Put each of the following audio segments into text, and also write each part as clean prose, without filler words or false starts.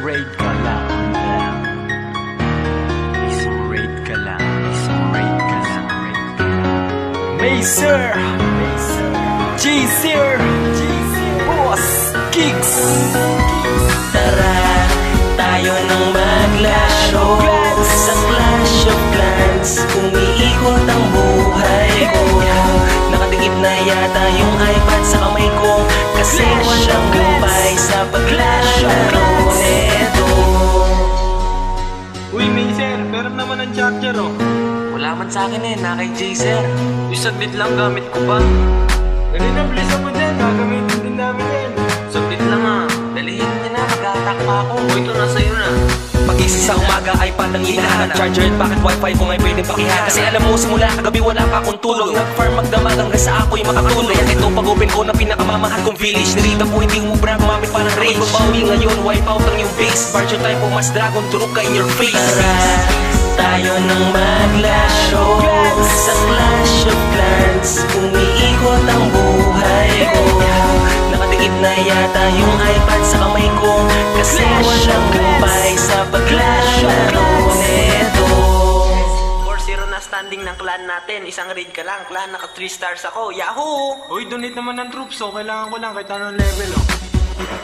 raid ka lang. Isang raid ka lang. Isang raid ka lang. Mazer, J-Sir, Boss Kicks. Tara, tayo nang maglaro sa Clash of Clans. Umiikot ang buhay ko. Nakadikit na yata yung iPad sa kamay ko, kasi walang gupay sa paglalaro neto. Uy, Mazer, meron naman ang charger oh. Wala man sa akin na kay J-Sir. Saglit lang gamit ko pa. Kanina, bilisan mo dyan, gagamitin din namin yan. Saglit lang ah, dalihin niya na, mag-attack pa ako. O, ito na sa'yo na. Pag-isip sa umaga, iPad ang hinahanap. Charger at bakit wifi kung ay pwedeng pakihanap. Kasi alam mo, simula kagabi wala pa akong tulog. Nag-farm magdamag hanggang sa ako'y makatulog. Kaya ito pag-open ko na pinakamamahal kong village. Nirita po hindi umubra, gumamit pa ng rage. Babawi ngayon, wipe out ang yung base. Barger time po, mas dragon, turok ka in your face. Tara, tayo nang maglaro sa Clash of Clans. Umiikot ang buhay ko. Nakadikit na yata yung iPad sa kamay ko, kasi walang gupay sa paglalaro neto. 4-0 na standing ng clan natin. Isang raid ka lang. Clan, naka 3 stars ako. Yahoo! Uy, donate naman ng troops oh. Kailangan ko lang kahit anong level oh.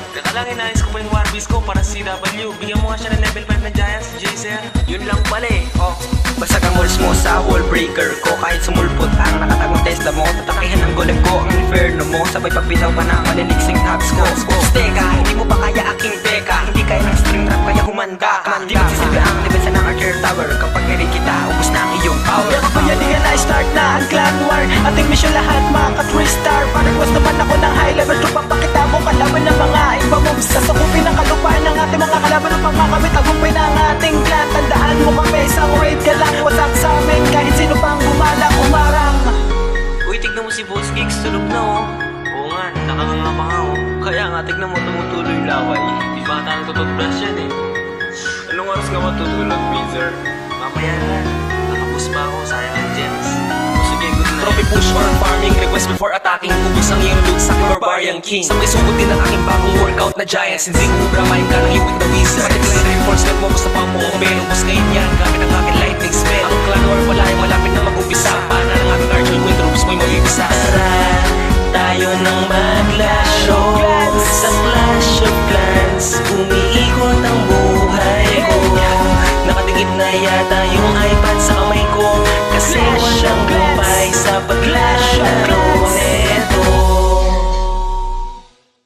Teka lang, inalis ko pa yung Warbeast ko para sa CW. Bigyan mo nga siya ng level 5 na Giants, J-Sir. Yun lang pala eh. Oh. Basag ang walls mo sa wall breaker ko. Kahit sumulpot ang nakatagong Tesla mo, tatakihin ang golem ko ang inferno mo. Sabay pagbitaw pa ng maliliksing tabs ko. Teka, hindi mo ba kaya aking beka? Hindi kaya ng string trap, kaya humanda ka. Di magsisilbi ang depensa ng Archer Tower. Kapag nari kita, ubus na ang iyong power. Kaya di ka na-start na ang clan war. Ating mission lahat maka 3 star. Pa-request naman ako ng high level 2. Papakita mo kalaban ng mga iba moves. Sasakupin ang kalupaan ng ating mga kalaban upang makamit tagumpay ng ating clan. Tandaan mo kami, isang raid ka lang. Wasak sa amin kahit sino pang gumala umarang. Uy, tignan mo si Boss Geeks, tulog na oh. Oo nga, nakanganga pa nga oh. Kaya nga, tignan mo, tumutuloy yung laway. Di ba tayo tututbrush yan eh. Anong oras ka matutulog, Mazer? Mamaya na, nakapus pa ako, sayang ang gems. O sige, good night. Trophy push or farming, request before attacking. Ubus ang iyong loot sa aking barbarian king. Sabay sugot din ang aking bagong workout na Giants. Hindi ubra, main ka ng you with the wizard. Particular reinforcement mo, gusto pang pumapin. Ubus ngayon yan, gamit ang aking lightning spell. Ang clan war wala ay malapit na mag-umpisa. Paana ng aking archer queen troops mo'y mabibisa. Tara, tayo nang maglaro